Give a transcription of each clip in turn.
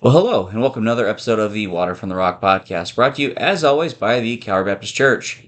Well, hello, and welcome to another episode of the Water from the Rock podcast, brought to you, as always, by the Calvary Baptist Church.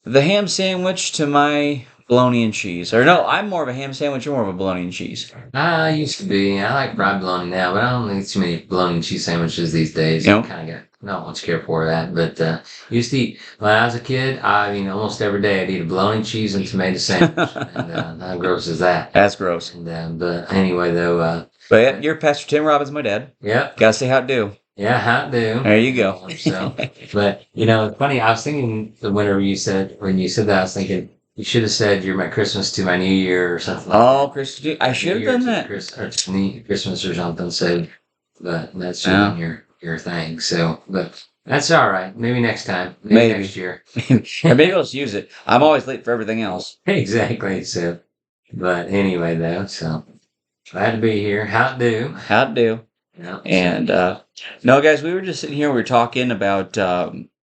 The ham sandwich to my bologna and cheese. Or no, I'm more of a ham sandwich, you're more of a bologna and cheese. I used to be. I like fried bologna now, but I don't eat too many bologna and cheese sandwiches these days. You know? Kind of got not much care for that. But used to eat when I was a kid. I mean, almost every day I'd eat a bologna, cheese, and tomato sandwich. And how gross is that? That's gross. And but anyway, though. But yeah, you're Pastor Tim Robbins, my dad. Yep. Gotta say how it do. Yeah, how it do. There you go. But it's funny. I was thinking when you said that, I was thinking. You should have said "You're my Christmas to my New Year" or something. Oh, Christmas! I should have done that. Christmas or something. So, but that's your thing. So, but that's all right. Maybe next time. Maybe next year. Maybe I'll just use it. I'm always late for everything else. Exactly. So, but anyway, though. So, glad to be here. How it do? How it do? Yeah. And no, guys, we were just sitting here. We were talking about.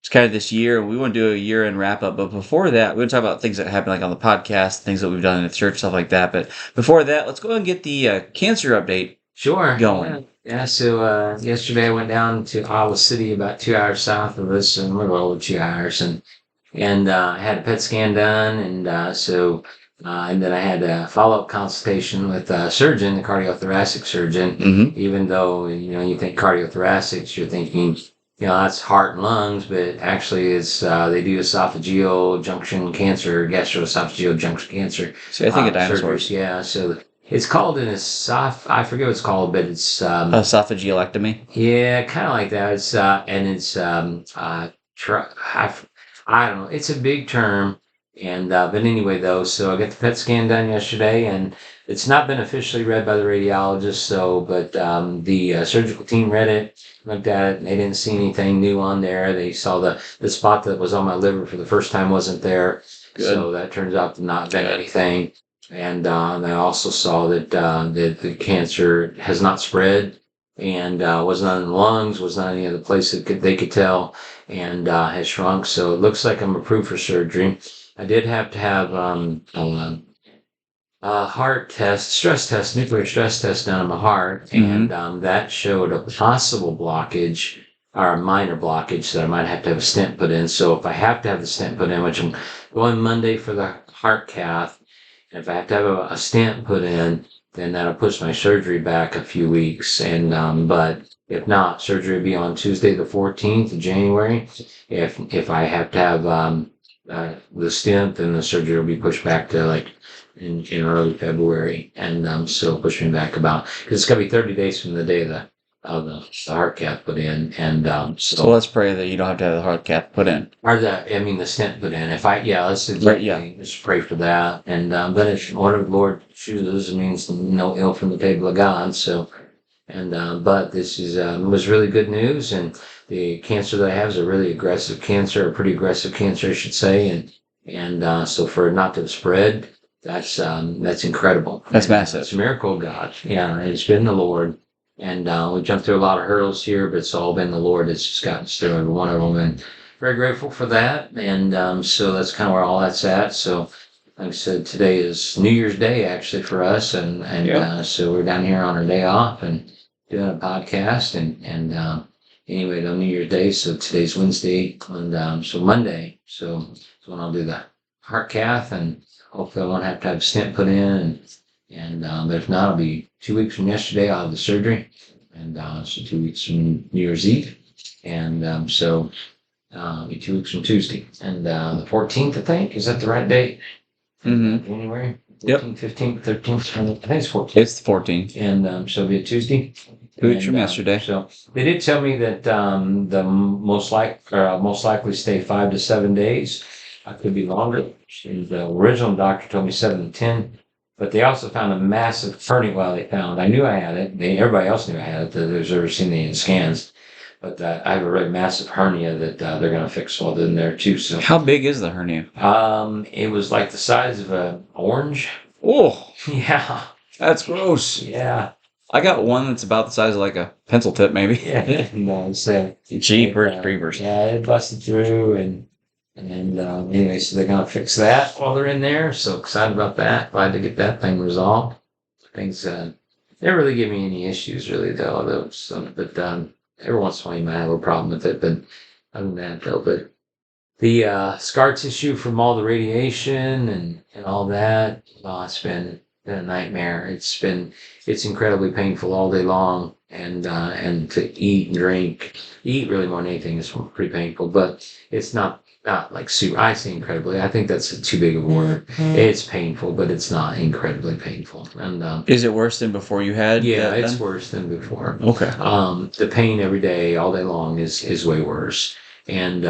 It's kind of this year. We want to do a year-end wrap-up, but before that, we're going to talk about things that happen like on the podcast, things that we've done in the church, stuff like that. But before that, let's go and get the cancer update going. Yeah, so yesterday I went down to Iowa City, about 2 hours south of us, and we're a little over 2 hours, and I had a PET scan done, and then I had a follow-up consultation with a surgeon, the cardiothoracic surgeon. Mm-hmm. Even though you think cardiothoracics, you're thinking that's heart and lungs, but actually it's they do esophageal junction cancer, gastroesophageal junction cancer. So I think of dinosaurs. Surgeries. Yeah, so it's called I forget what it's called, but it's esophagealectomy. Yeah, kind of like that. It's I don't know. It's a big term. And but anyway, though, so I got the PET scan done yesterday, and it's not been officially read by the radiologist. But the surgical team read it, looked at it, and they didn't see anything new on there. They saw the spot that was on my liver for the first time wasn't there. Good. So that turns out to not been anything. And they also saw that the cancer has not spread, and was not in the lungs, was not any other place that they could tell, and has shrunk. So it looks like I'm approved for surgery. I did have to have a heart test, stress test, nuclear stress test done on my heart, Mm-hmm. and that showed a possible blockage or a minor blockage that I might have to have a stent put in. So if I have to have the stent put in, which I'm going Monday for the heart cath, and if I have to have a stent put in, then that'll push my surgery back a few weeks. And but if not, surgery will be on Tuesday the 14th of January. If I have to have the stent, then the surgery will be pushed back to like in early February, and so push me back about because it's gonna be 30 days from the day of the heart cath put in, and So let's pray that you don't have to have the heart cath put in. or the stent put in. Let's pray for that, and but if whatever the Lord chooses, it means no ill from the table of God. So, and but this is was really good news, and the cancer that I have is a really aggressive cancer, a pretty aggressive cancer, I should say, and so for it not to have spread, that's incredible. That's massive. It's a miracle of God. Yeah, it's been the Lord, and we jumped through a lot of hurdles here, but it's all been the Lord that's just gotten us through every one of them, and very grateful for that. And so that's kind of where all that's at. So. Like I said, today is New Year's Day actually for us, and so we're down here on our day off and doing a podcast, and anyway, on New Year's Day, so today's Wednesday, and so Monday, so when I'll do the heart cath, and hopefully I won't have to have a stent put in, and but if not, it'll be 2 weeks from yesterday. I'll have the surgery, and so 2 weeks from New Year's Eve, and so it'll be 2 weeks from Tuesday, and the 14th, I think, is that the right date? Mm-hmm. January. Yep. 15th, 13th. I think it's 14th. It's the 14th. And so it'll be a Tuesday. 2 weeks from yesterday. So they did tell me that the most likely stay 5 to 7 days. I could be longer. The original doctor told me 7 to 10. But they also found a massive hernia. Well, they found. I knew I had it. Everybody else knew I had it. There's ever seen any scans. But I have a really massive hernia that they're going to fix while they're in there too. So how big is the hernia? It was like the size of an orange. Oh, Yeah. that's gross. Yeah. I got one that's about the size of like a pencil tip, maybe. Yeah. No, so Jeepers creepers. Yeah, it busted through, and anyway, so they're gonna fix that while they're in there. So excited about that. Glad to get that thing resolved. Things never really give me any issues really though. But every once in a while you might have a problem with it. But other than that though, but the scar tissue from all the radiation and all that, it's been a nightmare. It's incredibly painful all day long, and to eat and drink, eat really more than anything is pretty painful. But it's not like super. I say incredibly. I think that's too big of a word. It's painful, but it's not incredibly painful. And Is it worse than before you had yeah, that it's then? worse than before. Okay. The pain every day, all day long, is way worse. And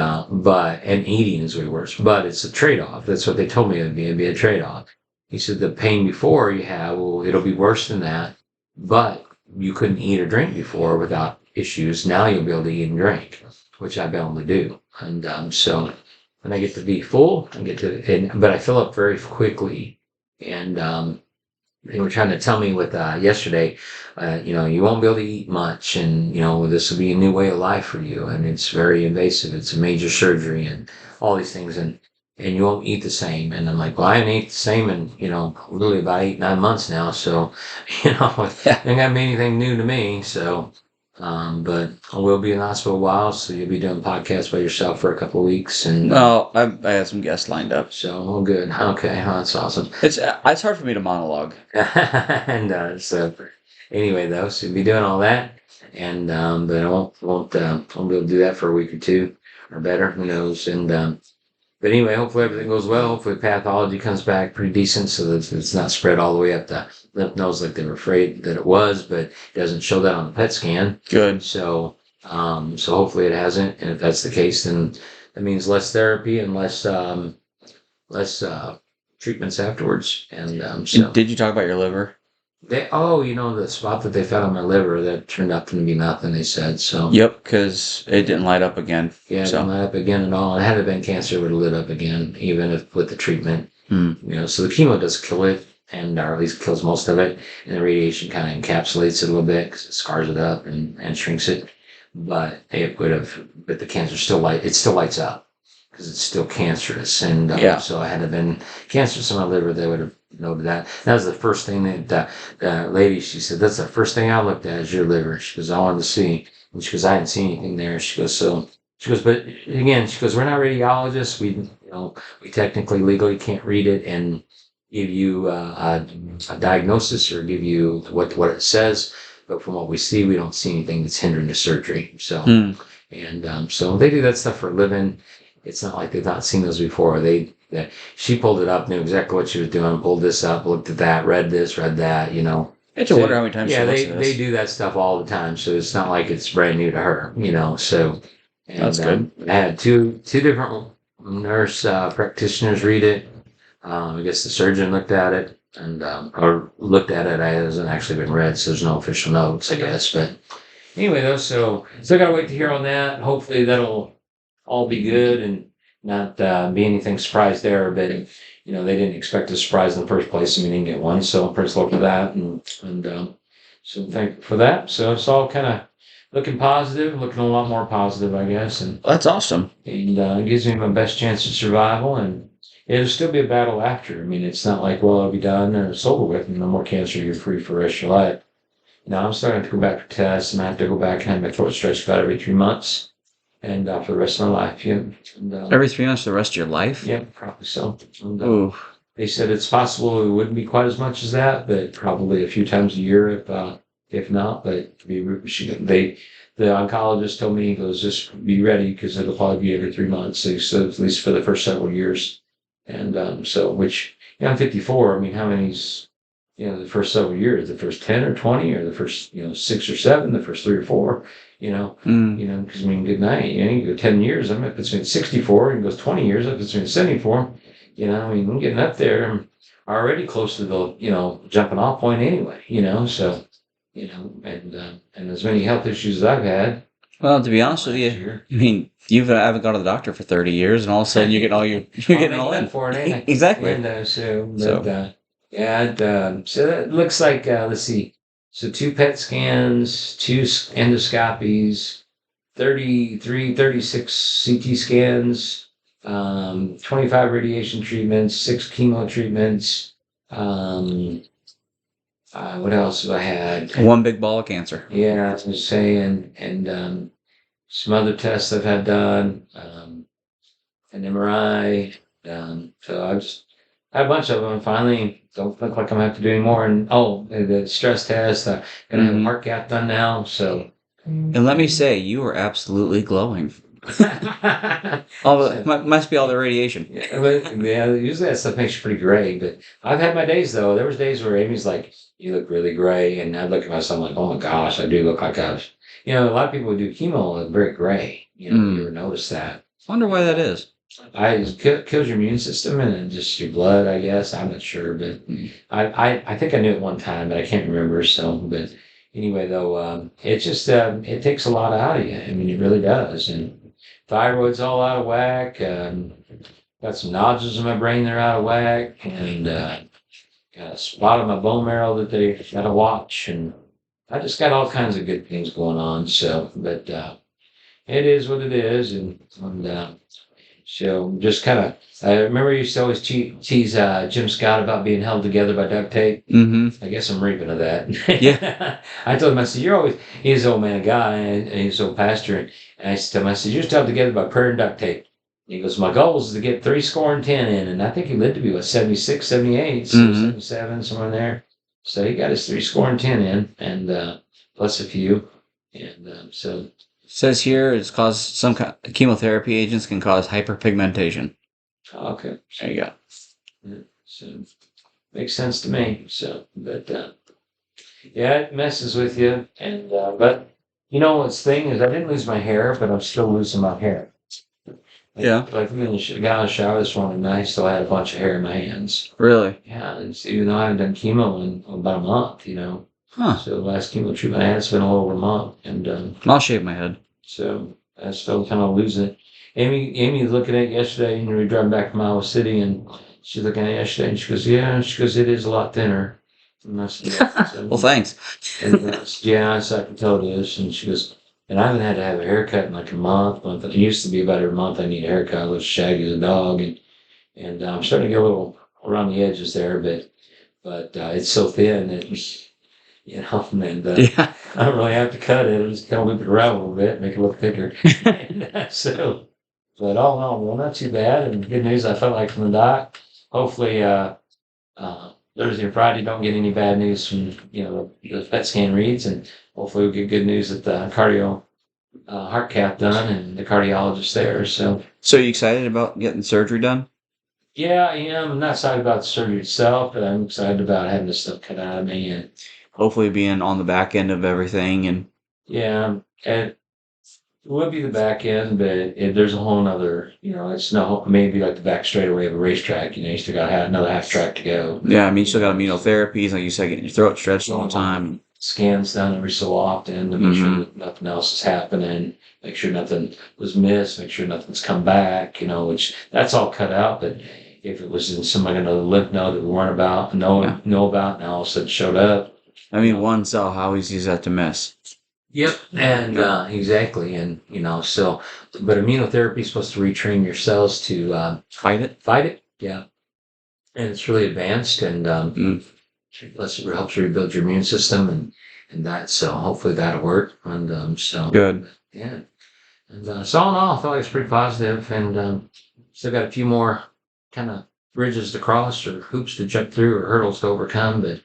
eating is way worse. But it's a trade off. That's what they told me it'd be a trade off. He said the pain before you have, well, it'll be worse than that. But you couldn't eat or drink before without issues. Now you'll be able to eat and drink, which I've been able to do. And so when I get to be full, but I fill up very quickly. And they were trying to tell me with yesterday, you won't be able to eat much, and this will be a new way of life for you, and it's very invasive. It's a major surgery, and all these things, and you won't eat the same. And I'm like, well, I haven't ate the same in really about 8-9 months now, so it Yeah. ain't gonna be anything new to me. So, but I will be in the hospital a while, so you'll be doing podcasts by yourself for a couple of weeks, and Well, I had some guests lined up. so good. Okay, that's awesome. It's hard for me to monologue. And so anyway, though, so we'll be doing all that, and but I won't be able to do that for a week or two or better. Who knows? And but anyway, hopefully everything goes well. Hopefully pathology comes back pretty decent, so that it's not spread all the way up the lymph nodes like they were afraid that it was, but it doesn't show that on the PET scan. Good. So so hopefully it hasn't, and if that's the case, then that means less therapy and less treatments afterwards. And so Did you talk about your liver? the spot that they found on my liver that turned out to be nothing. They said so. Yep, because it didn't light up again. Yeah, it So. didn't light up again at all. And had it been cancer, it would have lit up again, even if with the treatment. Hmm. So the chemo does kill it, or at least kills most of it, and the radiation kind of encapsulates it a little bit because it scars it up and shrinks it. But the cancer it still lights up because it's still cancerous. And Yeah. so had it been cancerous in my liver, they would have noted that. That was the first thing that the lady, she said, that's the first thing I looked at is your liver. She goes, I wanted to see. And she goes, I didn't see anything there. She goes, but again, she goes, we're not radiologists. We technically, legally can't read it and give you a diagnosis or give you what it says. But from what we see, we don't see anything that's hindering the surgery. So, Hmm. and so they do that stuff for a living. It's not like they've not seen those before. She pulled it up, knew exactly what she was doing, pulled this up, looked at that, read this, read that, I had to wonder how many times Yeah, she looks they at this. do that stuff all the time, so it's not like it's brand new to her, so. And, That's good. I had two different nurse practitioners read it. I guess the surgeon looked at it, or looked at it. It hasn't actually been read, so there's no official notes, I guess. But anyway, though, so still gotta wait to hear on that. Hopefully that'll all be good and not be anything surprise there. But they didn't expect a surprise in the first place, and we didn't get one. So praise the Lord for that, and so thankful for that. So it's all kind of looking positive, looking a lot more positive, I guess, and That's awesome. it gives me my best chance of survival. And it'll still be a battle after. I mean, it's not like, well, I'll be done and it's over with, and no more cancer, you're free for the rest of your life. Now I'm starting to go back for tests, and I have to go back and have my throat stretched about every 3 months, and for the rest of my life. Yeah, and, Every 3 months for the rest of your life? yeah, probably so. And, Ooh. they said it's possible it wouldn't be quite as much as that, but probably a few times a year if not. But the oncologist told me, he goes, just be ready because it'll probably be every 3 months. So he said at least for the first several years. And so, which, I'm 54. I mean, how many's, the first several years, the first 10 or 20, or the first, 6 or 7, the first 3 or 4, Mm. because I mean, good night. You go 10 years, I'm up between 64, and goes 20 years, up between 74. I mean, I'm getting up there. I'm already close to the, jumping off point anyway, so, and as many health issues as I've had. Well, to be honest with last you, year. I mean, you haven't gone to the doctor for 30 years, and all of a sudden you're getting all in. For it, ain't I? Exactly. And So. so that looks like, let's see. So 2 PET scans, 2 endoscopies, 36 CT scans, 25 radiation treatments, 6 chemo treatments, What else have I had? One big ball of cancer. Yeah, I was gonna say, and some other tests I've had done, an MRI. So I just had a bunch of them. Finally, don't look like I'm gonna have to do any more. And the stress test. Gonna have a Mhm. heart cath done now. So. And let me say, you are absolutely glowing. Yeah, Must be all the radiation. usually that stuff makes you pretty gray, but I've had my days though. There was days where Amy's like, "You look really gray," and I'd look at myself like, "Oh my gosh, I do look like I've." A lot of people who do chemo look very gray. You ever notice that? Wonder why that is. It kills your immune system and then just your blood, I guess. I'm not sure, but I think I knew it one time, but I can't remember. So, but anyway, though, it just it takes a lot out of you. I mean, it really does, and thyroid's all out of whack. Got some nodules in my brain that are out of whack, and got a spot on my bone marrow that they got to watch, and I just got all kinds of good things going on. So, but it is what it is, and so just kind of. I remember you used to always tease Jim Scott about being held together by duct tape. Mm-hmm. I guess I'm reaping of that. Yeah. I told him, I said, he's an old man guy, and he's an old pastor. And I said to him, I said, you're held together by prayer and duct tape. He goes, my goal is to get 10 in. And I think he lived to be, 76, 78, so 77, somewhere in there. So he got his 10 in, and plus a few. And so. Says here it's caused some chemotherapy agents can cause hyperpigmentation. Okay. There you go. Yeah, so makes sense to me. So, but yeah, it messes with you. And but what's the thing is, I didn't lose my hair, but I'm still losing my hair. Yeah. Like when I got out of the shower this morning, I still had a bunch of hair in my hands. Really? Yeah, even though I haven't done chemo in about a month, Huh. So the last chemo treatment I had, it's been a little over a month, and I'll shave my head. so I still kind of losing it. Amy was looking at it yesterday, and we were driving back from Iowa City, and she's looking at it yesterday, and she goes, "Yeah," she goes, "It is a lot thinner." And I said, "Yeah." So, Well, thanks. and yeah, so I can tell it is. And she goes, "And I haven't had to have a haircut in like a month. It used to be about every month I need a haircut. I was shaggy as a dog, and I'm starting to get a little around the edges there, but it's so thin that and Yeah. I don't really have to cut it. I just kind of loop it around a little bit, make it look thicker. So, but all in all, well, not too bad. And good news, I felt like from the doc. Hopefully, Thursday and Friday don't get any bad news from the PET scan reads, and hopefully we'll get good news at the cardio heart cath done and the cardiologist there. So, are you excited about getting surgery done? yeah, I am. I'm not excited about the surgery itself, but I'm excited about having this stuff cut out of me and. Hopefully being on the back end of everything and Yeah, and it would be the back end, but there's a whole nother, it's no maybe like the back straightaway of a racetrack. You still got another half track to go. yeah, I mean you still got immunotherapies, like you said, getting your throat stretched all the time. Scans done every so often to make sure that nothing else is happening, make sure nothing was missed, make sure nothing's come back, which that's all cut out. But if it was in somebody another lymph node that we weren't about, know about, and all of a sudden showed up. I mean, one cell, how easy is that to miss? Yep, and exactly, and so, but immunotherapy is supposed to retrain your cells to Fight it? fight it. Yeah, and it's really advanced, and helps rebuild your immune system, and that. So hopefully that'll work. And so Good. Yeah, and so all in all, I feel like it's pretty positive, and still got a few more kind of bridges to cross or hoops to jump through or hurdles to overcome, but.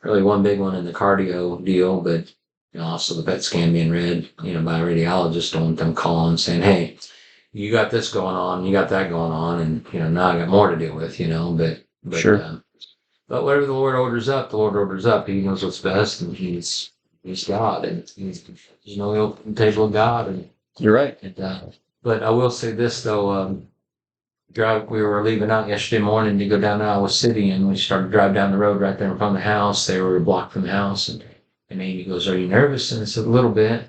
Really one big one in the cardio deal, but also the PET scan being read, by a radiologist. Don't want them calling saying, "Hey, you got this going on, you got that going on," and now I got more to deal with, but Sure. But whatever the Lord orders up, the Lord orders up. He knows what's best, and He's God, and there's no open table of God, and You're right. but I will say this though. We were leaving out yesterday morning to go down to Iowa City, and we started to drive down the road right there in front of the house. They were a block from the house, and Amy goes, "Are you nervous?" And I said, "A little bit,"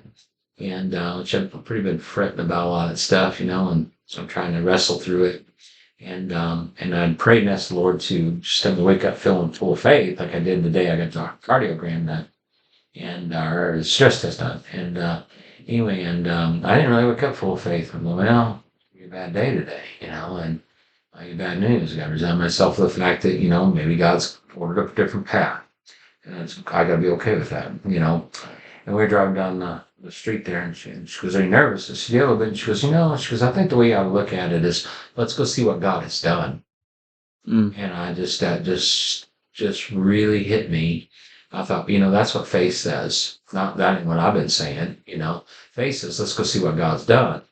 and which I've pretty been fretting about a lot of stuff, and so I'm trying to wrestle through it. And I'd prayed and asked the Lord to just have me wake up feeling full of faith, like I did the day I got the cardiogram done, and our stress test done. And anyway, and I didn't really wake up full of faith. I'm like, well. Bad day today, and I get bad news. I got to resign myself to the fact that, maybe God's ordered up a different path. And I got to be okay with that, you know. And we were driving down the street there, and she goes, "Are you nervous?" I said, "Yeah, a little bit." And she goes, she goes, "I think the way I would look at it is, let's go see what God has done." Mm. And that just really hit me. I thought, that's what faith says. Not that ain't what I've been saying, Faith says, let's go see what God's done.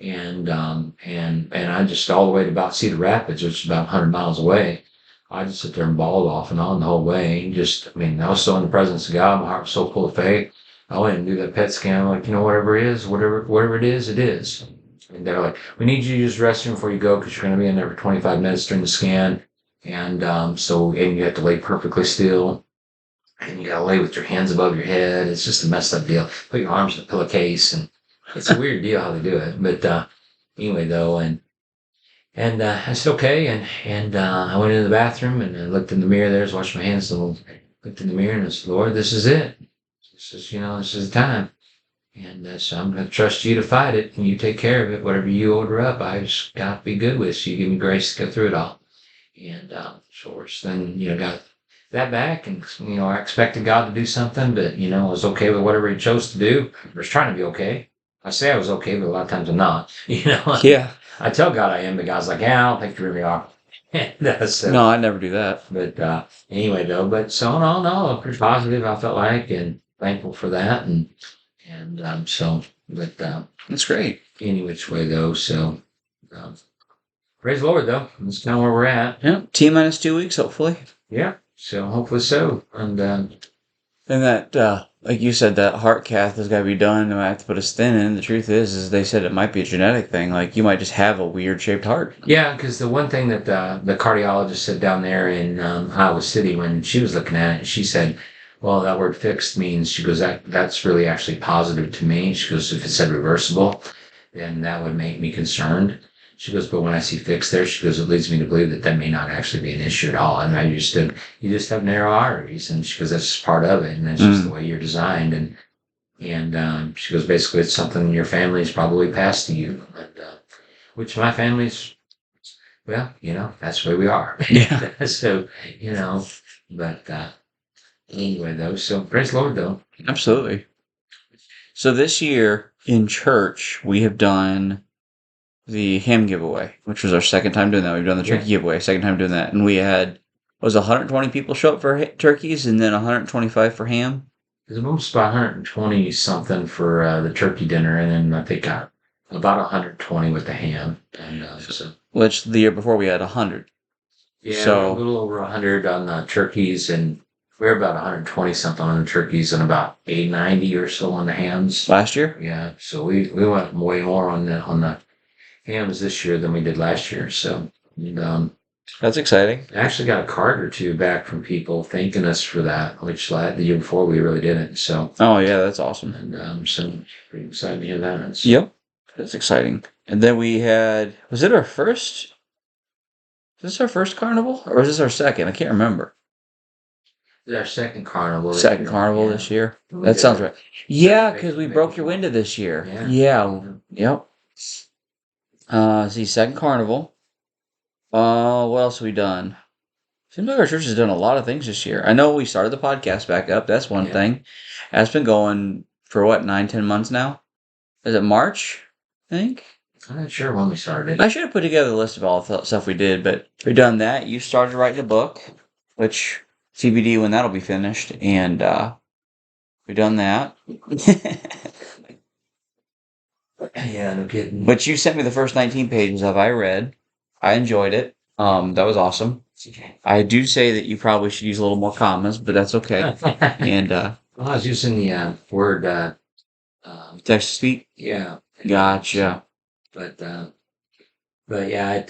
And I just all the way to about Cedar Rapids, which is about 100 miles away. I just sit there and bawled off and on the whole way. I was so in the presence of God. My heart was so full of faith. I went and do that PET scan. I'm like, whatever it is, whatever it is, it is. And they're like, we need you to use the restroom before you go because you're going to be in there for 25 minutes during the scan. And and you have to lay perfectly still. And you got to lay with your hands above your head. It's just a messed up deal. Put your arms in a pillowcase. And it's a weird deal how they do it. But anyway, though, and I said, okay. And I went into the bathroom and I looked in the mirror there. I was washing my hands. And looked in the mirror and I said, Lord, this is it. This is the time. And so I'm going to trust you to fight it and you take care of it. Whatever you order up, I just got to be good with. So you give me grace to go through it all. And then, got that back. And, I expected God to do something, but, I was okay with whatever he chose to do. I was trying to be okay. I say I was okay, but a lot of times I'm not, Yeah. I tell God I am, but God's like, yeah, I don't think you really are. So, No, I never do that. But anyway, though, no, pretty positive, I felt like, and thankful for that. That's great. Any which way, though, so praise the Lord, though. That's kind of where we're at. Yeah. T-minus 2 weeks, hopefully. Yeah, so hopefully so. And that, like you said, that heart cath has got to be done. And I have to put a stent in. The truth is they said it might be a genetic thing. Like you might just have a weird shaped heart. Yeah, because the one thing that the cardiologist said down there in Iowa City when she was looking at it, she said, well, that word fixed means, she goes, that's really actually positive to me. She goes, if it said reversible, then that would make me concerned. She goes, but when I see fixed there, she goes, it leads me to believe that may not actually be an issue at all. And you just have narrow arteries. And she goes, that's just part of it. And that's just the way you're designed. And she goes, basically, it's something your family's probably passed to you. Which my family's, well, that's the way we are. Yeah. So, but anyway, though, so praise the Lord, though. Absolutely. So this year in church, we have done the ham giveaway, which was our second time doing that. We've done the turkey giveaway, second time doing that. And we had, 120 people show up for turkeys and then 125 for ham? It was almost about 120 something for the turkey dinner. And then I think about 120 with the ham. And Which the year before we had 100. Yeah, so, a little over 100 on the turkeys, and we were about 120 something on the turkeys and about 890 or so on the hams. Last year? Yeah, so we went way more on the hams this year than we did last year. So that's exciting. I actually got a card or two back from people thanking us for that, which the year before we really didn't. So oh yeah, that's awesome. And so pretty excited to hear that. So. Yep, that's exciting. And then we had, was this our first carnival or was this our second? I can't remember. This is our second carnival. Second carnival this year. That sounds right. Yeah, because we broke your window this year. Yeah. Yep. Second carnival. What else have we done? Seems like our church has done a lot of things this year. I know we started the podcast back up. That's one thing. That's been going for 9-10 months now. Is it March? I think. I'm not sure when we started. I should have put together a list of all the stuff we did, but we've done that. You started writing a book, which TBD when that'll be finished, and we've done that. Yeah, no kidding. But you sent me the first 19 pages of. I read. I enjoyed it. That was awesome. I do say that you probably should use a little more commas, but that's okay. And well, I was using the word text to speak. Yeah. Gotcha. But yeah,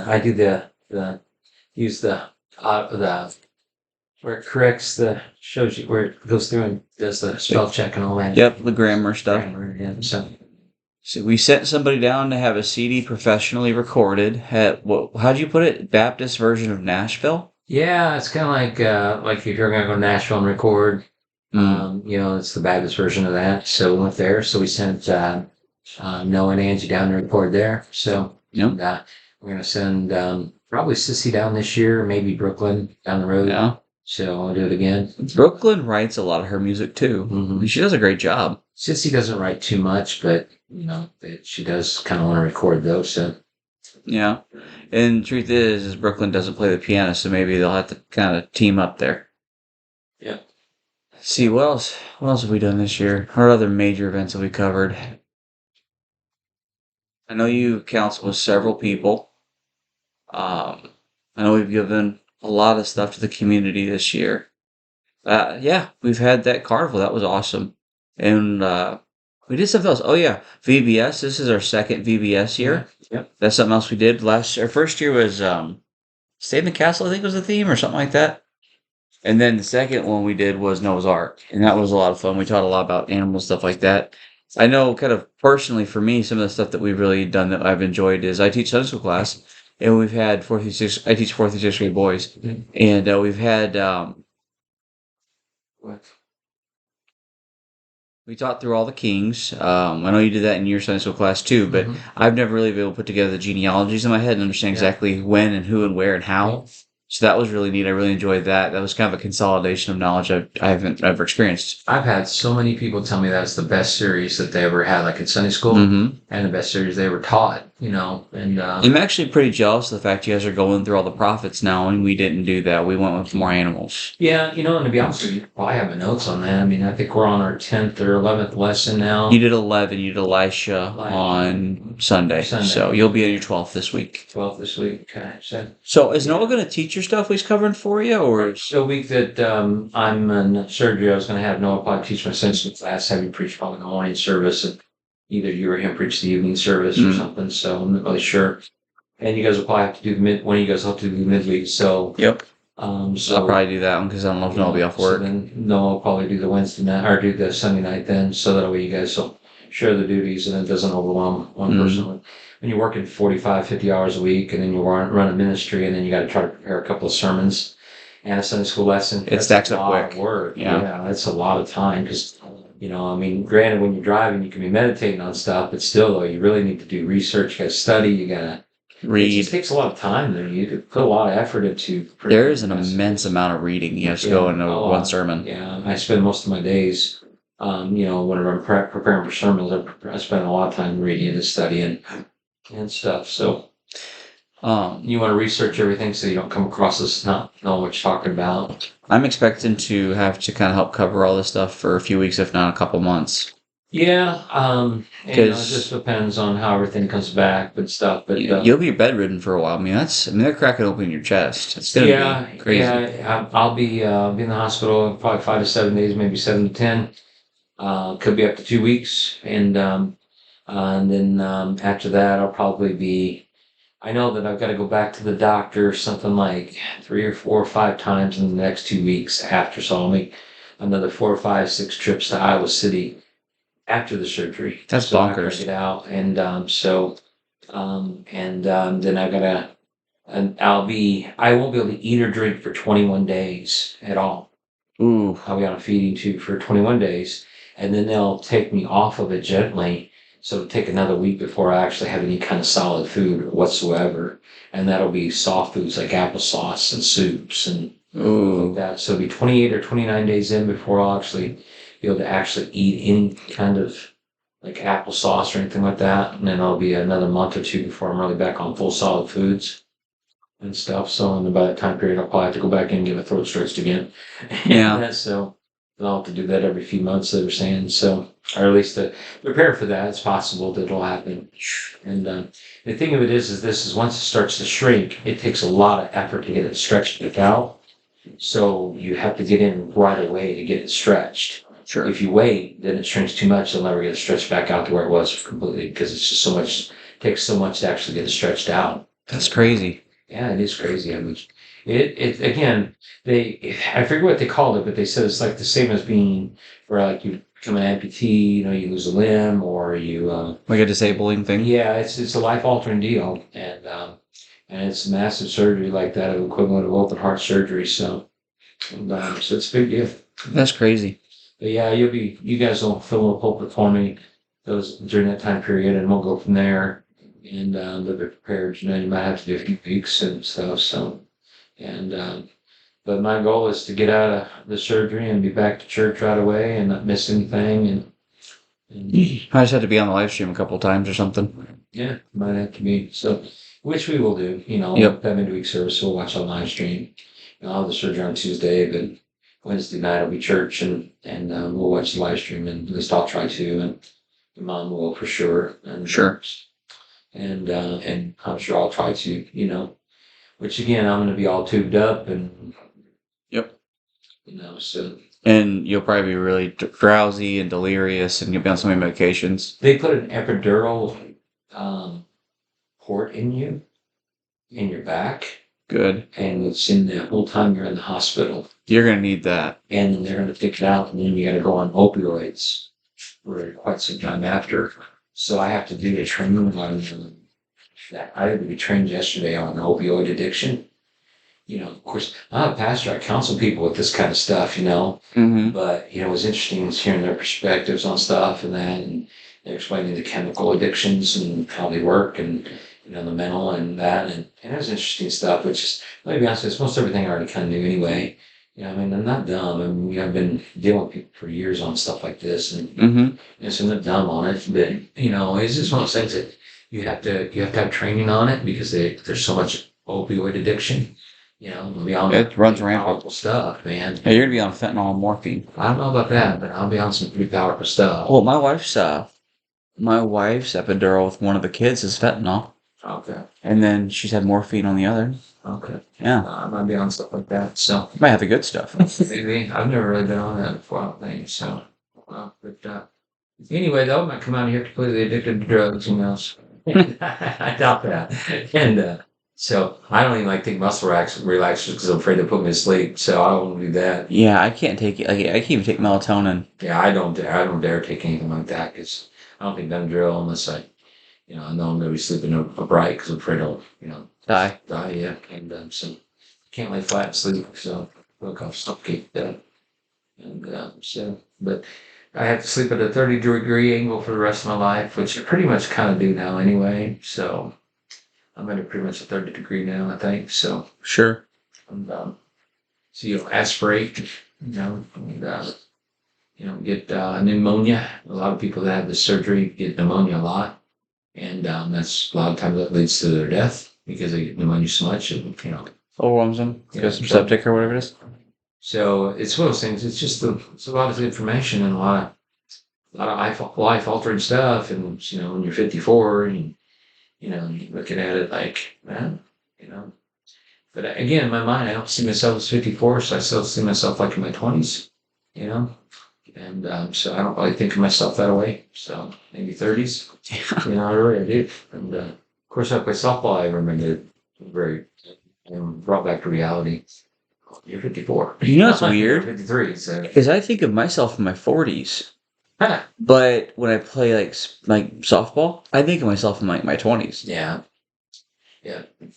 I do use the where it corrects shows you where it goes through and does the spell check and all that. Yep, the grammar stuff. Yeah, so we sent somebody down to have a CD professionally recorded. How'd you put it? Baptist version of Nashville? Yeah, it's kind of like if you're going to go to Nashville and record. It's the Baptist version of that. So we went there. So we sent Noah and Angie down to record there. So we're going to send probably Sissy down this year, maybe Brooklyn down the road. Yeah. So I'll do it again. Brooklyn writes a lot of her music too. Mm-hmm. She does a great job. Sissy doesn't write too much, but she does kind of want to record though. So Yeah. And the truth is Brooklyn doesn't play the piano, so maybe they'll have to kind of team up there. yeah. Let's see, what else? What else have we done this year? What other major events have we covered? I know you counsel with several people. I know we've given a lot of stuff to the community this year. Yeah, we've had that carnival. That was awesome. And we did something else. Oh yeah, VBS. This is our second VBS year. Yep. That's something else we did our first year was Stay in the Castle, I think was the theme or something like that. And then the second one we did was Noah's Ark. And that was a lot of fun. We taught a lot about animals, stuff like that. I know kind of personally for me, some of the stuff that we've really done that I've enjoyed is I teach Sunday school class and we've had I teach 4th through 6th grade boys. And we've had What? we taught through all the kings. I know you did that in your Sunday school class too, but I've never really been able to put together the genealogies in my head and understand exactly when and who and where and how. So that was really neat. I really enjoyed that. That was kind of a consolidation of knowledge I haven't ever experienced. I've had so many people tell me that's the best series that they ever had, like in Sunday school, Mm-hmm. and the best series they ever taught. And I'm actually pretty jealous of the fact you guys are going through all the prophets now, and we didn't do that. We went with more animals. yeah, and to be honest with you, I have my notes on that. I mean, I think we're on our 10th or 11th lesson now. You did 11. You did Elisha on Sunday. So you'll be on your 12th this week. 12th this week. Okay. So is Noah going to teach your stuff he's covering for you, or So the week that I'm in surgery, I was going to have Noah probably teach my Sunday school class, have him preach probably the morning service, and either you or him preach the evening service or something. So I'm not really sure. And you guys will probably have to do one of you guys will have to do the midweek. So yep. So I'll probably do that one because I don't know if Noah will be off work. So then Noah will probably do the Wednesday night or do the Sunday night then, so that way you guys will share the duties and it doesn't overwhelm one person. When you're working 45, 50 hours a week and then you run a ministry and then you got to try to prepare a couple of sermons and a Sunday school lesson. It stacks up quick. Work. Yeah, that's a lot of time because, I mean, granted, when you're driving, you can be meditating on stuff, but still, though, you really need to do research. You got to study. You got to read. It just takes a lot of time. There, you could put a lot of effort into. There is an immense amount of reading you have to go into one sermon. Yeah, I spend most of my days, whenever I'm preparing for sermons, I spend a lot of time reading and studying and stuff. So. You want to research everything so you don't come across this not knowing what you're talking about. I'm expecting to have to kind of help cover all this stuff for a few weeks, if not a couple months. Yeah, it just depends on how everything comes back and stuff. But you'll be bedridden for a while. I mean, they're cracking open your chest. It's gonna be crazy. Yeah, I'll be in the hospital probably 5 to 7 days, maybe 7 to 10. Could be up to 2 weeks, and then after that, I'll probably be. I know that I've got to go back to the doctor something like 3 or 4 or 5 times in the next 2 weeks after. So I'll make another 4 or 5, 6 trips to Iowa City after the surgery. That's bonkers. Get out, and then I gotta, and I won't be able to eat or drink for 21 days at all. Ooh. I'll be on a feeding tube for 21 days, and then they'll take me off of it gently. So it'll take another week before I actually have any kind of solid food whatsoever. And that'll be soft foods like applesauce and soups and like that. So it'll be 28 or 29 days in before I'll actually be able to actually eat any kind of like applesauce or anything like that. And then it'll be another month or two before I'm really back on full solid foods and stuff. So and by that time period, I'll probably have to go back in and get my throat stretched again. Yeah. So I'll have to do that every few months, they were saying. So, or at least to prepare for that, it's possible that it'll happen. And the thing of it is once it starts to shrink, it takes a lot of effort to get it stretched back out. So you have to get in right away to get it stretched. Sure. If you wait, then it shrinks too much. It'll never get it stretched back out to where it was completely because it's just so much. Takes so much to actually get it stretched out. That's crazy. Yeah, it is crazy. I mean, it again. I forget what they called it, but they said it's like the same as being where like you become an amputee, you lose a limb, or you like a disabling thing. Yeah, it's a life altering deal, and it's massive surgery like that, of equivalent of open heart surgery. So it's a big deal. That's crazy. But yeah, you guys will fill a pulpit for me those during that time period, and we'll go from there. And they'll be prepared. You might have to do a few weeks and stuff. So, and But my goal is to get out of the surgery and be back to church right away and not miss anything. And I just had to be on the live stream a couple times or something. yeah, might have to be. So, which we will do. Yep. That midweek service, we'll watch on live stream. I'll have the surgery on Tuesday, but Wednesday night will be church, and we'll watch the live stream, and at least I'll try to, and the mom will for sure. And Sure. and I'm sure I'll try to. Which again, I'm going to be all tubed up, and Yep. So And you'll probably be really drowsy and delirious, and you'll be on so many medications. they put an epidural port in your back, Good. and it's in the whole time you're in the hospital. You're gonna need that. And they're going to take it out, and then you got to go on opioids for quite some time after. So I have to do a training on that. I had to be trained yesterday on opioid addiction. Of course, I'm a pastor. I counsel people with this kind of stuff, Mm-hmm. But, it was interesting hearing their perspectives on stuff and that, and they're explaining the chemical addictions and how they work, and, the mental and that. And it was interesting stuff, which is, let me be honest with you, it's most everything I already kind of knew anyway. I'm not dumb. I've been dealing with people for years on stuff like this, and Mm-hmm. so I'm not dumb on it. But it's just one of those things that you have to have training on it, because there's so much opioid addiction. Beyond It runs pretty rampant. powerful stuff, man. Yeah, you're gonna be on fentanyl and morphine. I don't know about that, but I'll be on some pretty powerful stuff. Well, my wife's epidural with one of the kids is fentanyl, Okay, and then she's had morphine on the other. okay. Yeah, I might be on stuff like that. So might have the good stuff. maybe I've never really been on that before, I don't think. So, but anyway, though, I might come out here completely addicted to drugs. Who knows? I doubt that. And so I don't even like take muscle relaxers because I'm afraid they'll put me to sleep. So I don't want to do that. Yeah, I can't take it. Like, I can't even take melatonin. Yeah, I don't dare take anything like that, because I don't think Benadryl, unless I know I'm going to be sleeping upright, because I'm afraid I'll Die. die. Yeah, and so can't lay flat and sleep. So look, I'll suffocate that. And but I have to sleep at a 30-degree angle for the rest of my life, which I pretty much kind of do now anyway. So I'm at pretty much a 30 degree now, I think. So, Sure. and, so you'll aspirate, and, get pneumonia. A lot of people that have this surgery get pneumonia a lot. And that's a lot of times that leads to their death, because they get pneumonia so much, Overwhelms them. Yeah, Goes some so- septic or whatever it is. So it's one of those things. It's just it's a lot of information and a lot of life altering stuff. And when you're 54 and you're looking at it like, man, But again, in my mind, I don't see myself as 54, so I still see myself like in my 20s, And so I don't really think of myself that way. So maybe 30s, I really do. And of course, I play softball. I remember brought back to reality. You're 54. You know what's You're weird? 53. So Because I think of myself in my 40s, but when I play like softball, I think of myself in my 20s. yeah.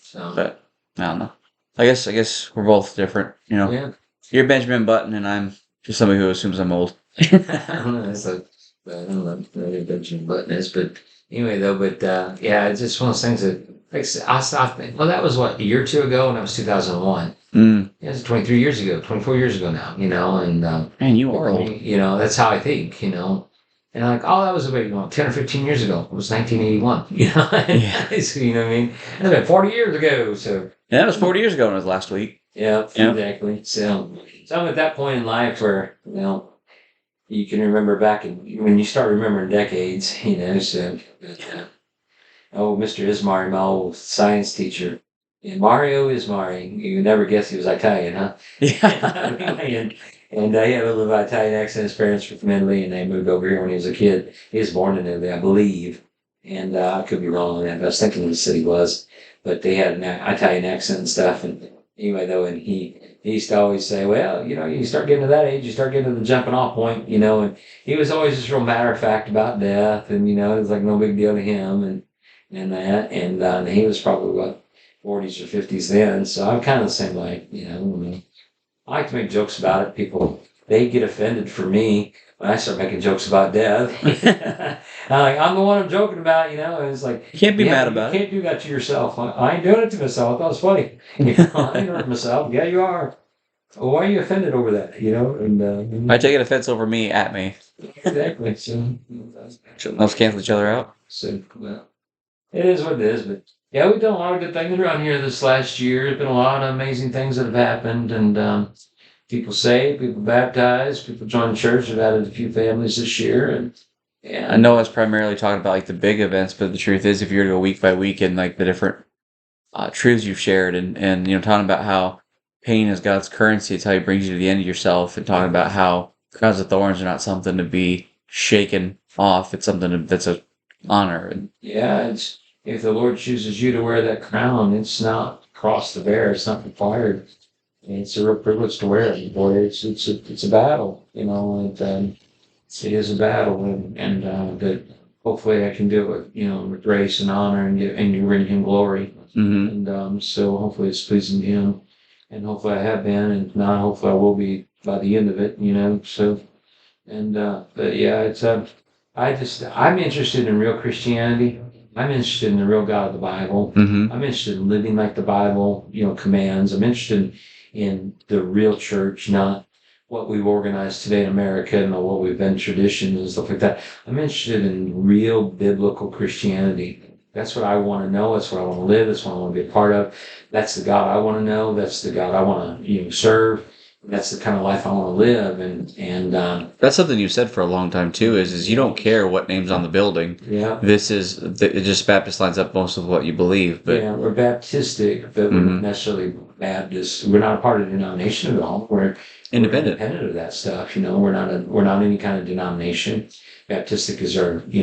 So But I don't know. I guess we're both different. yeah. You're Benjamin Button, and I'm just somebody who assumes I'm old. I don't know. I don't know what Benjamin Button is, but anyway, though. But yeah, it's just one of those things that I think. Well, that was what, a year or two ago, and that was 2001. Mm. Yeah, it's 23 years ago, 24 years ago now. And Man, you are old. that's how I think. And I'm like, oh, that was about 10 or 15 years ago. It was 1981. Yeah. So, you know what I mean? That's been 40 years ago. So Yeah, that was 40 years ago, and it was last week. yeah, Yeah. exactly. So I'm at that point in life where you can remember back when you start remembering decades. So Mr. Ismari, my old science teacher. Yeah, Mario Ismari. You would never guess he was Italian, huh? Yeah. And he had a little bit of Italian accent. His parents were from Italy, and they moved over here when he was a kid. He was born in Italy, I believe. And I could be wrong on that, but I was thinking the city was. But they had an Italian accent and stuff. And anyway, though, and he used to always say, well, you start getting to that age, you start getting to the jumping off point, and he was always just real matter of fact about death. And, it was like no big deal to him and that. And he was probably what, 40s or 50s then. So I'm kind of the same way, I like to make jokes about it. People, they get offended for me when I start making jokes about death. I'm the one I'm joking about, and it's like, You can't be yeah, mad about you it. can't do that to yourself. I ain't doing it to myself. I thought it was funny. I ain't hurting myself. Yeah, you are. Well, why are you offended over that? By taking offense over me at me. Exactly. So, Let's cancel each other out. so well, it is what it is. But yeah, we've done a lot of good things around here this last year. There's been a lot of amazing things that have happened, and people saved, people baptized, people joined church. We've added a few families this year, I know I was primarily talking about like the big events, but the truth is, if you were to go week by week and like the different truths you've shared, and talking about how pain is God's currency, it's how He brings you to the end of yourself, and talking about how crowns of thorns are not something to be shaken off; it's something that's a honor. And yeah, it's if the Lord chooses you to wear that crown, it's not cross to bear. It's not required. It's a real privilege to wear it. Boy, it's a battle, and it is a battle, and that hopefully I can do it, with grace and honor and you bring Him glory, mm-hmm. and so hopefully it's pleasing to Him, and hopefully I have been, and if not, hopefully I will be by the end of it, so. And but yeah, I'm interested in real Christianity. I'm interested in the real God of the Bible. Mm-hmm. I'm interested in living like the Bible, commands. I'm interested in the real church, not what we've organized today in America and what we've been tradition and stuff like that. I'm interested in real biblical Christianity. That's what I want to know. That's what I want to live. That's what I want to be a part of. That's the God I want to know. That's the God I want to serve. That's the kind of life I want to live, and That's something you said for a long time too. Is you don't care what name's on the building. yeah, This is it. Just Baptist lines up most of what you believe, but yeah, we're Baptistic, but we're not Mhm. necessarily Baptist. We're not a part of a denomination at all. We're independent. independent of that stuff. We're not any kind of denomination. Baptistic is our, and we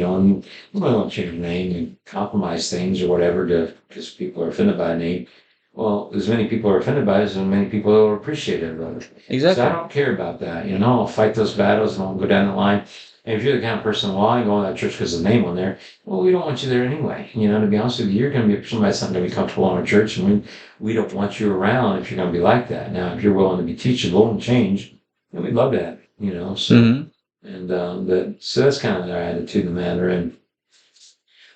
don't want to change the name and compromise things or whatever because people are offended by a name. Well, as many people are offended by it, as many people are appreciative of it. So I Exactly. don't care about that. I'll fight those battles and I'll go down the line. And if you're the kind of person, well, I go to that church because of the name on there. Well, we don't want you there anyway. To be honest with you, you're going to be somebody that's not going to be comfortable in our church, and we don't want you around if you're going to be like that. Now, if you're willing to be teachable and change, then we'd love that. So Mm-hmm. and so that's kind of our attitude in the matter. And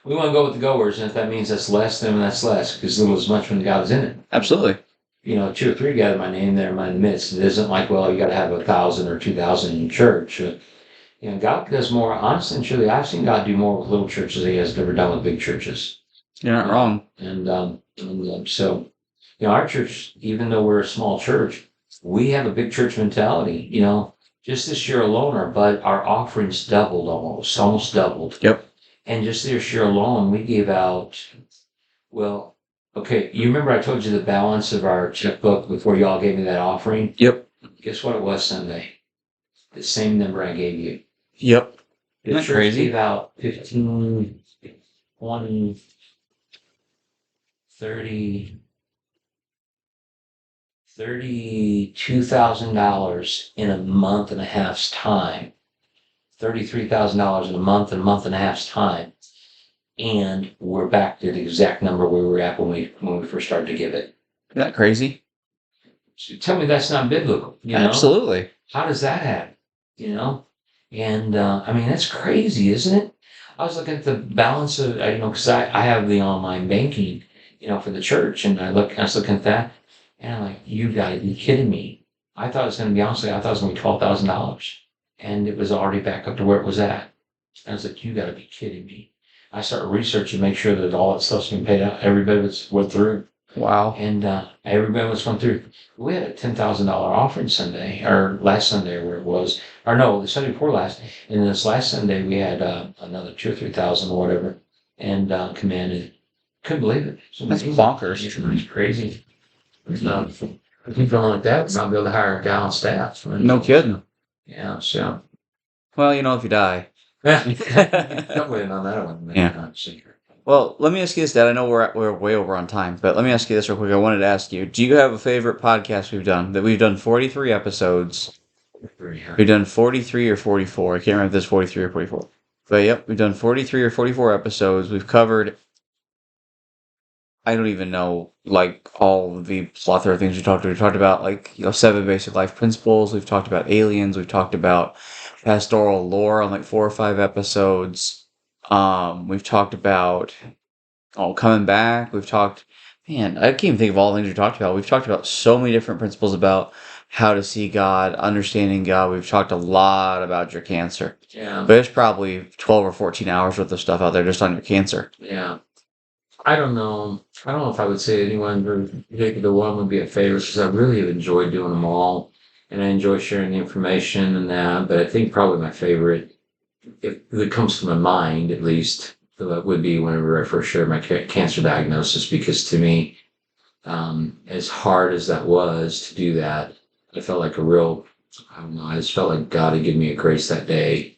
we want to go with the goers, and if that means that's less, then that's less, because little is much when God is in it. Absolutely. 2 or 3 gather my name there in my midst. It isn't like, well, you got to have 1,000 or 2,000 in church. God does more. Honestly and truly, I've seen God do more with little churches than He has ever done with big churches. You're not wrong. And so, our church, even though we're a small church, we have a big church mentality. Just this year alone, our offerings doubled almost doubled. Yep. And just this year alone, we gave out, well, okay, you remember I told you the balance of our checkbook before y'all gave me that offering? Yep. Guess what it was Sunday? The same number I gave you. Yep. The Isn't that church crazy? gave out 15, 20, 30, $32,000 in a month and a half's time. $33,000 in a month and a half's time. And we're back to the exact number we were at when we first started to give it. Isn't that crazy? So tell me that's not biblical. Absolutely. How does that happen? And that's crazy, isn't it? I was looking at the balance of, because I have the online banking, for the church, and I was looking at that, and I'm like, you gotta be kidding me. I thought it was going to be, honestly, I thought it was going to be $12,000, and it was already back up to where it was at. I was like, you gotta be kidding me. I started researching, make sure that all that stuff's been paid out. Every bit of it's went through. Wow. And every bit was went through. We had a $10,000 offering Sunday, or last Sunday, where it was, or no, the Sunday before last. And this last Sunday, we had another 2 or 3,000 or whatever, and commanded. Couldn't believe it. That's bonkers. It's crazy. If you feeling like that, we're not be able to hire a guy on staff. No kidding. Yeah, so. Well, if you die. Definitely on that one. Yeah. Well, let me ask you this, Dad. I know we're way over on time, but let me ask you this real quick. I wanted to ask you: do you have a favorite podcast we've done? That we've done 43 episodes. We've done 43 or 44. I can't remember if this 43 or 44. But yep, we've done 43 or 44 episodes. We've covered, I don't even know, like all of the plethora of things we talked about. We talked about 7 basic life principles. We've talked about aliens. We've talked about pastoral lore on 4 or 5 episodes. We've talked about coming back. We've talked, man, I can't even think of all the things we talked about. We've talked about so many different principles about how to see God, understanding God. We've talked a lot about your cancer, Yeah. but there's probably 12 or 14 hours worth of stuff out there just on your cancer. Yeah. I don't know. I don't know if I would say anyone particular one would be a favorite because I really have enjoyed doing them all, and I enjoy sharing the information and that. But I think probably my favorite, if it comes to my mind at least, would be whenever I first shared my cancer diagnosis. Because to me, as hard as that was to do that, I felt like a real, I don't know, I just felt like God had given me a grace that day,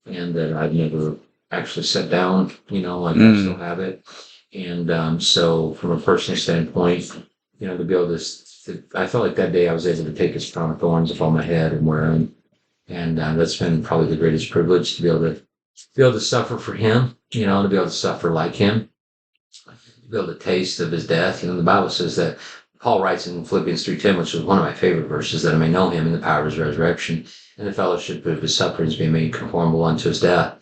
and that I'd never actually sat down, like I still have it. And so, from a personal standpoint, to be able I felt like that day I was able to take his crown of thorns off my head and wear them. And that's been probably the greatest privilege to be able to suffer for him, to be able to suffer like him, to be able to taste of his death. The Bible says that Paul writes in Philippians 3:10, which is one of my favorite verses, that I may know him in the power of his resurrection and the fellowship of his sufferings, being made conformable unto his death.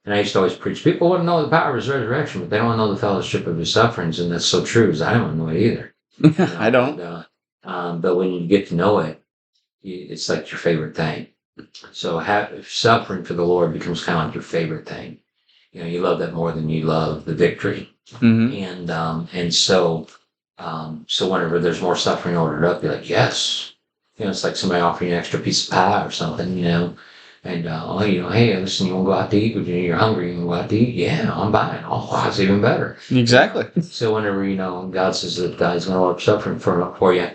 And I used to always preach, people want to know the power of his resurrection, but they don't want to know the fellowship of his sufferings. And that's so true, because I don't know it either. I don't. But when you get to know it, it's like your favorite thing. So suffering for the Lord becomes kind of like your favorite thing. You love that more than you love the victory. Mm-hmm. And so whenever there's more suffering ordered up, you're like, yes. It's like somebody offering you an extra piece of pie or something, And, hey, listen, you want to go out to eat? You're hungry, you want to go out to eat? Yeah, I'm buying. Oh, wow, it's even better. Exactly. So whenever, God says that He's going to work suffering for you,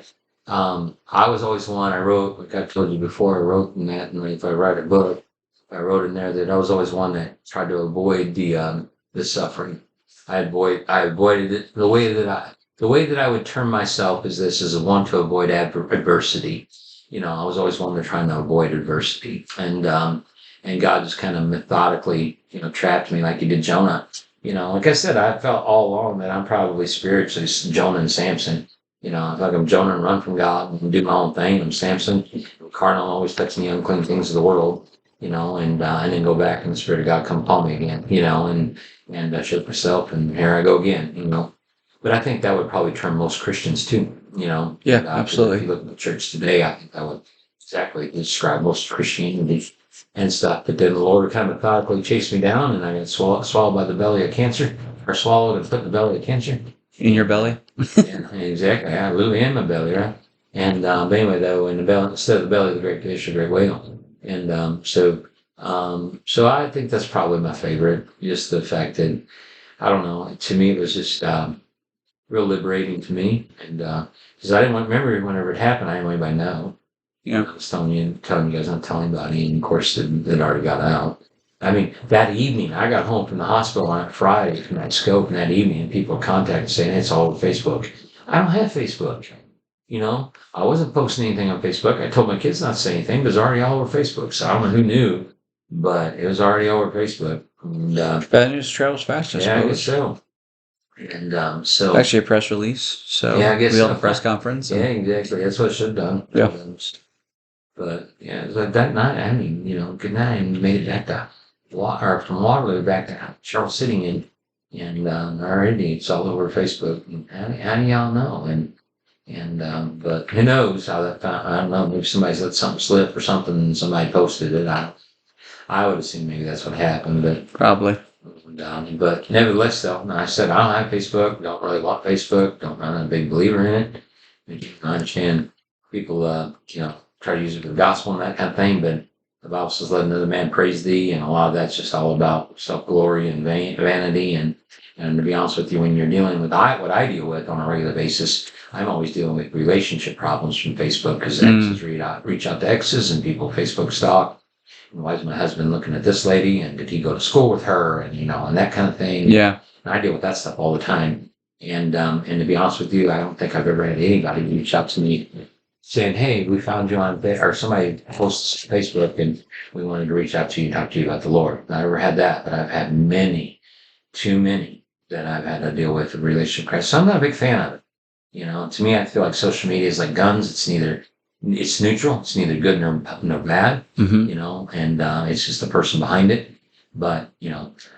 I was always the one I wrote, like I told you before, I wrote in that, and if I write a book, I wrote in there that I was always one that tried to avoid the suffering. I avoided it. The way that I would term myself is this, is a one to avoid adversity. I was always one to trying to avoid adversity, and God just kind of methodically, trapped me like He did Jonah. Like I said, I felt all along that I'm probably spiritually Jonah and Samson. I feel like I'm Jonah and run from God and do my own thing. I'm Samson. Carnal, always touching the unclean things of the world. And then go back and the Spirit of God come upon me again. And I shook myself, and here I go again. But I think that would probably term most Christians too. Yeah, And, absolutely. If you look at the church today, I think that would exactly describe most Christianity and stuff. But then the Lord would kind of methodically chase me down, and I got swallowed by the belly of cancer, or swallowed and put in the belly of cancer. In your belly? Yeah, exactly. I literally in my belly, right? And but anyway, though, in the belly, instead of the belly of the great fish, a great whale. And so I think that's probably my favorite. Just the fact that, I don't know, to me it was just real liberating to me, and because I didn't remember whenever it happened, I didn't want anybody to know. Yeah. I was telling you guys not telling anybody, and of course it already got out. I mean, that evening, I got home from the hospital on Friday from that scope, and that evening, and people contacted saying, hey, it's all over Facebook. I don't have Facebook. I wasn't posting anything on Facebook. I told my kids not to say anything, but it was already all over Facebook. So I don't know who knew, but it was already all over Facebook. And, bad news travels fast, I yeah, I guess suppose. so. And so Actually, a press release. So yeah, I guess we held so. a press conference. Yeah, exactly. That's what I should have done. Yeah. But yeah, it was like that night. I mean, good night, and made it back to from Waterloo back to Charles City, and already it's all over Facebook. And how do y'all know? And but who knows how that found? I don't know. Maybe somebody's let something slip or something, and somebody posted it. I would assume maybe that's what happened, but Probably. But nevertheless, though, I said I don't have Facebook. Don't really want Facebook. I'm not a big believer in it. I understand people, try to use it for the gospel and that kind of thing, but the Bible says, "Let another man praise thee," and a lot of that's just all about self glory and vanity. And to be honest with you, when you're dealing with what I deal with on a regular basis, I'm always dealing with relationship problems from Facebook, because exes reach out to exes, and people Facebook stalk. Why is my husband looking at this lady, and did he go to school with her, and and that kind of thing. Yeah. And I deal with that stuff all the time. And to be honest with you, I don't think I've ever had anybody reach out to me saying, hey, we found you on or somebody posts Facebook and we wanted to reach out to you and talk to you about the Lord. I never had that, but I've had too many that I've had to deal with a relationship crisis. So I'm not a big fan of it. To me, I feel like social media is like guns. It's neutral. It's neither good nor bad, and it's just the person behind it. But, I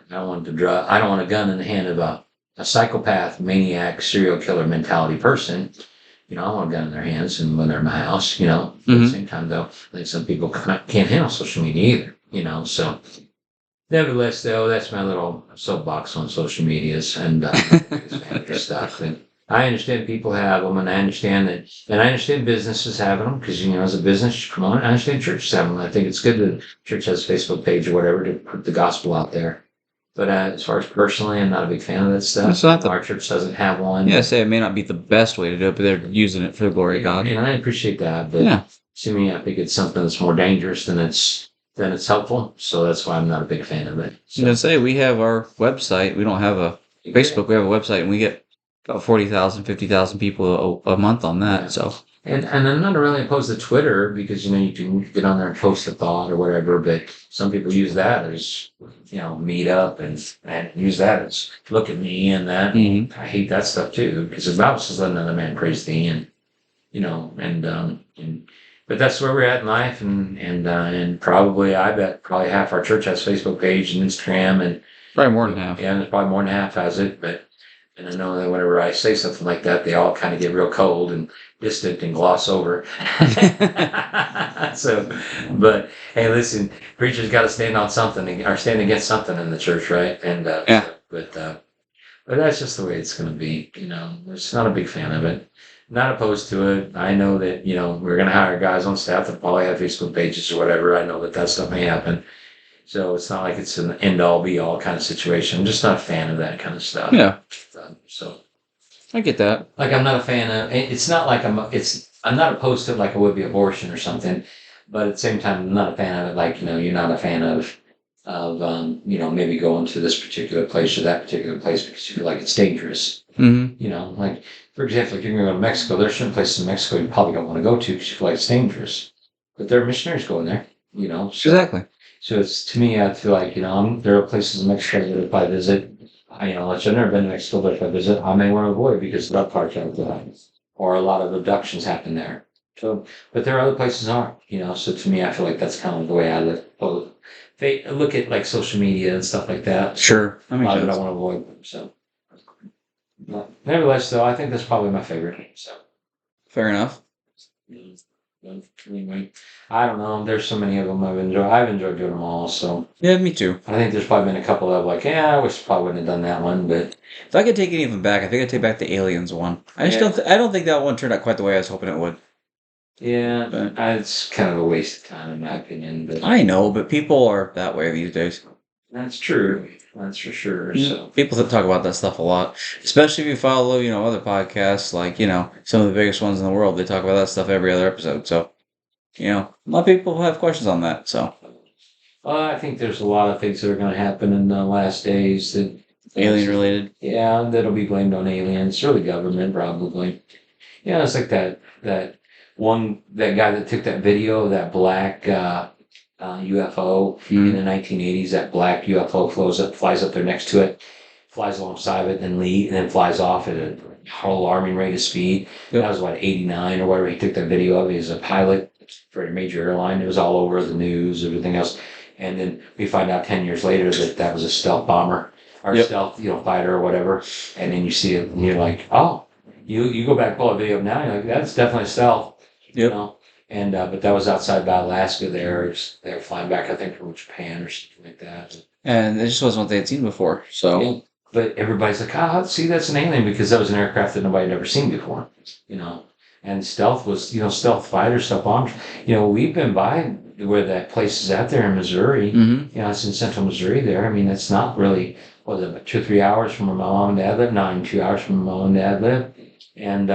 don't want I don't want a gun in the hand of a psychopath, maniac, serial killer mentality person, I want a gun in their hands and when they're in my house, At Mhm. the same time, though, I think some people can't handle social media either, so. Nevertheless, though, that's my little soapbox on social medias and biggest fan of this stuff. And I understand people have them, and I understand that, and I understand businesses having them because as a business you promote it. I understand churches having them. I think it's good that church has a Facebook page or whatever to put the gospel out there. But as far as personally, I'm not a big fan of that stuff. It's not the- Our church doesn't have one. Yeah, say it may not be the best way to do it, but they're using it for the glory of God. And I appreciate that, but Yeah. to me, I think it's something that's more dangerous than it's helpful. So that's why I'm not a big fan of it. I was So, gonna say we have our website. We don't have a Facebook. We have a website, and we get about 40,000, 50,000 people a month on that. Yeah. So And I'm not really opposed to Twitter because you can get on there and post a thought or whatever, but some people use that as meet up and use that as look at me and that. Mhm. I hate that stuff too because the Bible says let another man praise thee and but that's where we're at in life and probably I bet probably half our church has Facebook page and Instagram and probably more than half. yeah, there's probably more than half has it, and I know that whenever I say something like that, they all kind of get real cold and distant and gloss over. So, but hey, listen, preachers got to stand on something or stand against something in the church, right? And Yeah. but that's just the way it's going to be. Just not a big fan of it. Not opposed to it. I know that we're going to hire guys on staff that probably have Facebook pages or whatever. I know that stuff may happen. So it's not like it's an end all be all kind of situation. I'm just not a fan of that kind of stuff. Yeah, So I get that. like I'm not a fan of it's not like I'm not opposed to it like I would be abortion or something, but at the same time I'm not a fan of it like you're not a fan of maybe going to this particular place or that particular place because you feel like it's dangerous. Mm-hmm. Like for example, if you're gonna go to Mexico, there's certain places in Mexico you probably don't want to go to because you feel like it's dangerous. But there are missionaries going there, so. Exactly. So it's to me, I feel like there are places in Mexico that if I visit, I've never been to Mexico, but if I visit, I may want to avoid because drug cartels or a lot of abductions happen there. So, but there are other places aren't, So to me, I feel like that's kind of the way I look at like social media and stuff like that. Sure, that A makes lot of it I sense. want to avoid. So, but nevertheless, though, I think that's probably my favorite. So. Fair enough. Anyway, I don't know. There's so many of them I've enjoyed doing them all. So Yeah, me too. I think there's probably been a couple of like, yeah, I wish I probably wouldn't have done that one, but If I could take it even back, I think I'd take back the aliens one. I just Yeah. don't. I don't think that one turned out quite the way I was hoping it would. yeah, But it's kind of a waste of time in my opinion. But I know, but people are that way these days. that's true. That's for sure. So People that talk about that stuff a lot, especially if you follow, other podcasts like, some of the biggest ones in the world. They talk about that stuff every other episode. So, a lot of people have questions on that. So, I think there's a lot of things that are going to happen in the last days that alien related. Yeah, that'll be blamed on aliens or the government probably. Yeah, it's like that guy that took that video of that black UFO in the 1980s. That black UFO flies up there next to it, flies alongside of it, and then flies off at an alarming rate of speed. Yep. That was 89 or whatever. He took that video of. He was a pilot for a major airline. It was all over the news, everything else. And then we find out 10 years later that was a stealth bomber or Yep. stealth, fighter or whatever. And then you see it, and you're like, oh, you go back and pull a video up now. You're like, that's definitely stealth. Yep. And but that was outside by Alaska. They're flying back, I think, from Japan or something like that. And it just wasn't what they had seen before. So, Yeah. But everybody's like, see, that's an alien because that was an aircraft that nobody had ever seen before. And stealth was, stealth fighters, stealth bombers. We've been by where that place is out there in Missouri. mm-hmm. It's in central Missouri there. I mean, it's not really, what was it, about 2 or 3 hours from where my mom and dad live? 2 hours from where my mom and dad live. And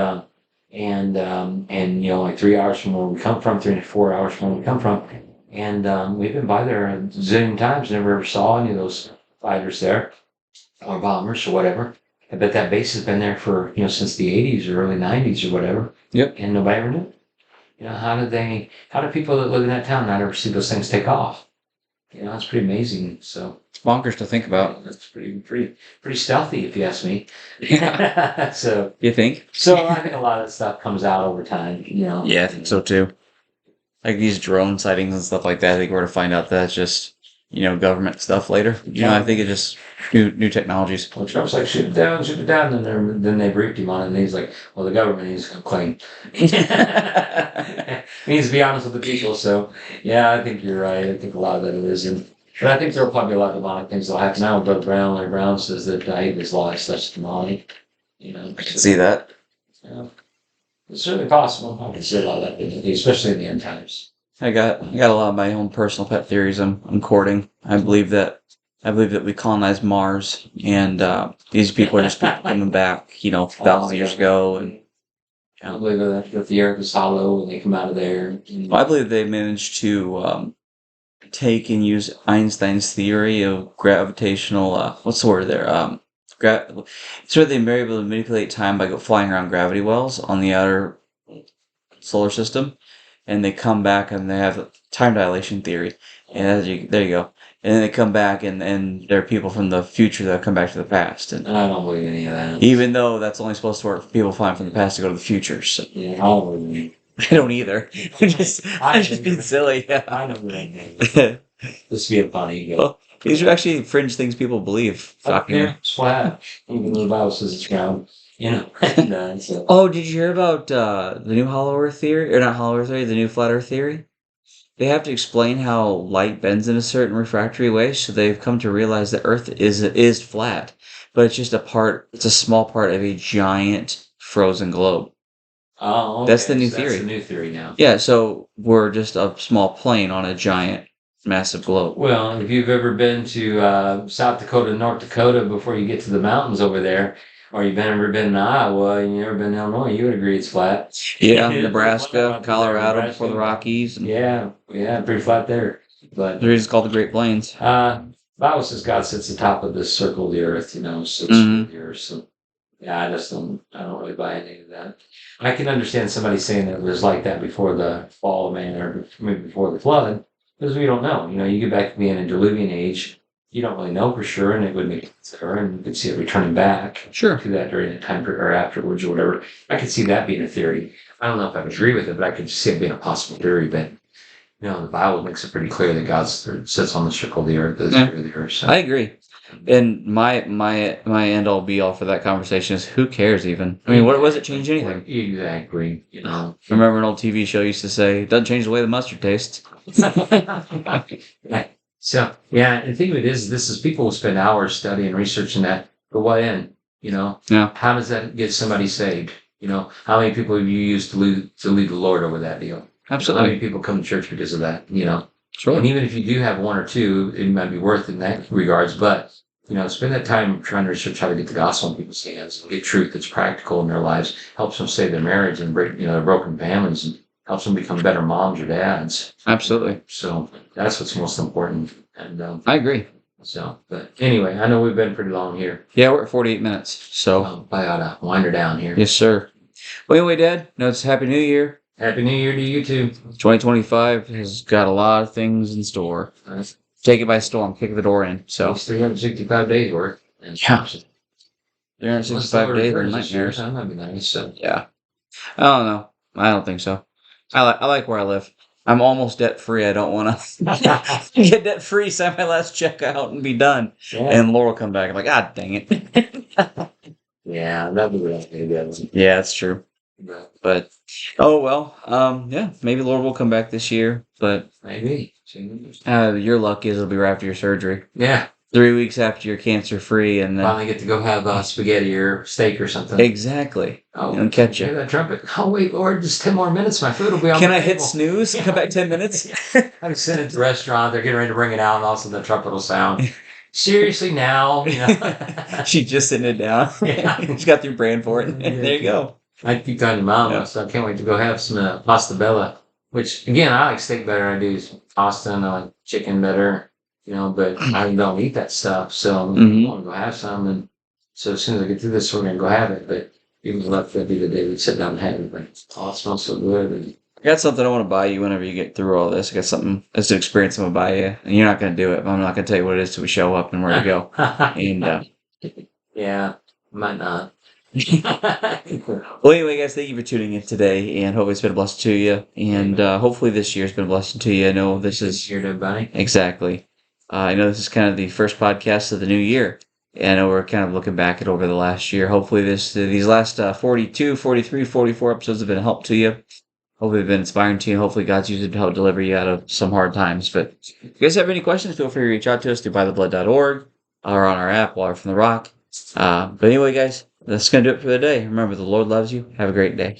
like 3 hours from where we come from, 3 to 4 hours from where we come from. And we've been by there a zillion times, never ever saw any of those fighters there or bombers or whatever. But that base has been there for, since the 80s or early 90s or whatever. Yep. And nobody ever knew. How do people that live in that town not ever see those things take off? It's pretty amazing. So It's bonkers to think about. that's pretty stealthy, if you ask me. Yeah. So You think? I think a lot of stuff comes out over time. Yeah, I think so too. Like these drone sightings and stuff like that. I think we're to find out that's just government stuff later. I think it's just new technologies. Well, Trump's like, shoot it down. And then they briefed him on it, and he's like, well, the government needs to complain. He needs to be honest with the people. So, yeah, I think you're right. I think a lot of that is. But I think there will probably be a lot of demonic things that'll happen now. Brother Brown, Larry Brown says that his law is such demonic. I can see that. Yeah. It's certainly possible. I can see a lot of that, especially in the end times. I got a lot of my own personal pet theories I'm courting. I believe that we colonized Mars, and these people are just people coming back, thousands of years ago. And I believe that the Earth is hollow and they come out of there. I believe they managed to take and use Einstein's theory of gravitational. What's the word there? Sort of they were able to manipulate time by flying around gravity wells on the outer solar system, and they come back and they have time dilation theory. And there you go. And then they come back, and there are people from the future that come back to the past. And I don't believe any of that. Even though that's only supposed to work for people flying from the past to go to the future. So. Yeah, I don't believe I don't either. I'm just being silly. Yeah. I know that. This would be a funny. Well, these are actually fringe things people believe. Yeah, it's flat. Even the Bible says it's round. So. Oh, did you hear about the new Hollow Earth theory? Or not Hollow Earth theory, the new Flat Earth theory? They have to explain how light bends in a certain refractory way, so they've come to realize that Earth is flat, but it's just it's a small part of a giant frozen globe. Oh, okay. That's the new theory. That's the new theory now. Yeah, so we're just a small plane on a giant, massive globe. Well, if you've ever been to South Dakota, North Dakota, before you get to the mountains over there, or you've ever been to Iowa and you've never been to Illinois, you would agree it's flat. Yeah, Nebraska, Colorado, before the Rockies. Yeah, pretty flat there. But they're just called the Great Plains. Bible says God sits atop of this circle of the earth, the earth. So yeah, I don't really buy any of that. I can understand somebody saying that it was like that before the fall of man, or maybe before the flood, because we don't know. You get back to being in a diluvian age. You don't really know for sure, and it would make sense there, and you could see it returning back to that during the time or afterwards or whatever. I could see that being a theory. I don't know if I would agree with it, but I could see it being a possible theory. But the Bible makes it pretty clear that God sits on the circle of the earth, the earth. So. I agree. And my end all be all for that conversation is who cares even? I mean, what does it change anything? Exactly. Remember an old TV show used to say, "Doesn't change the way the mustard tastes." So, yeah, the thing of it is, this is people will spend hours studying, researching that, but what end? Yeah. How does that get somebody saved? How many people have you used to lead the Lord over that deal? Absolutely. How many people come to church because of that? Sure. And even if you do have one or two, it might be worth in that regards, but spend that time trying to research how to get the gospel in people's hands and get truth that's practical in their lives, helps them save their marriage and break, their broken families, and helps them become better moms or dads. Absolutely. So that's what's most important. And I agree. So, but anyway, I know we've been pretty long here. Yeah, we're at 48 minutes. So I ought to wind her down here. Yes, sir. Well, anyway, Dad, it's Happy New Year. Happy New Year to you too. 2025 has got a lot of things in store. Nice. Take it by storm. Kick the door in. So it's 365 days worth. Yeah. 365 days are nightmares. That might be nice. So. Yeah. I don't know. I don't think so. I like where I live. I'm almost debt free. I don't want to get debt free, sign my last check out, and be done. Yeah. And Laura will come back. I'm like, ah, dang it. Yeah, that'd be really. Yeah, that's true. But oh well. Yeah, maybe Laura will come back this year. But maybe. Your luck is it'll be right after your surgery. Yeah. 3 weeks after you're cancer free, and then finally get to go have spaghetti or steak or something. Exactly. Oh, and catch you. Hear that trumpet? Oh wait, Lord, just 10 more minutes. My food will be on. Can the I table. hit snooze? Come back 10 minutes. I'm sitting at the restaurant. They're getting ready to bring it out, and all of a sudden the trumpet will sound. Seriously, now. She's just sitting it down. Yeah. She's got your brand for it. There you go. I keep telling your mom, so I can't wait to go have some pasta bella. Which again, I like steak better. I do pasta, and I like chicken better. But I don't eat that stuff, so I want to go have some. And so as soon as I get through this, we're going to go have it. But even left that'd be the day we'd sit down and have it. But it smells so good. And I got something I want to buy you whenever you get through all this. I got something that's an experience I'm going to buy you. And you're not going to do it, but I'm not going to tell you what it is till we show up and where to go. And yeah, might not. Well, anyway, guys, thank you for tuning in today, and hopefully it's been a blessing to you. And hopefully this year's been a blessing to you. I know this is here to everybody. Exactly. I know this is kind of the first podcast of the new year. And I know we're kind of looking back at over the last year. Hopefully these last 42, 43, 44 episodes have been a help to you. Hopefully they've been inspiring to you. Hopefully God's used it to help deliver you out of some hard times. But if you guys have any questions, feel free to reach out to us through bytheblood.org or on our app, Water from the Rock. But anyway, guys, that's going to do it for the day. Remember, the Lord loves you. Have a great day.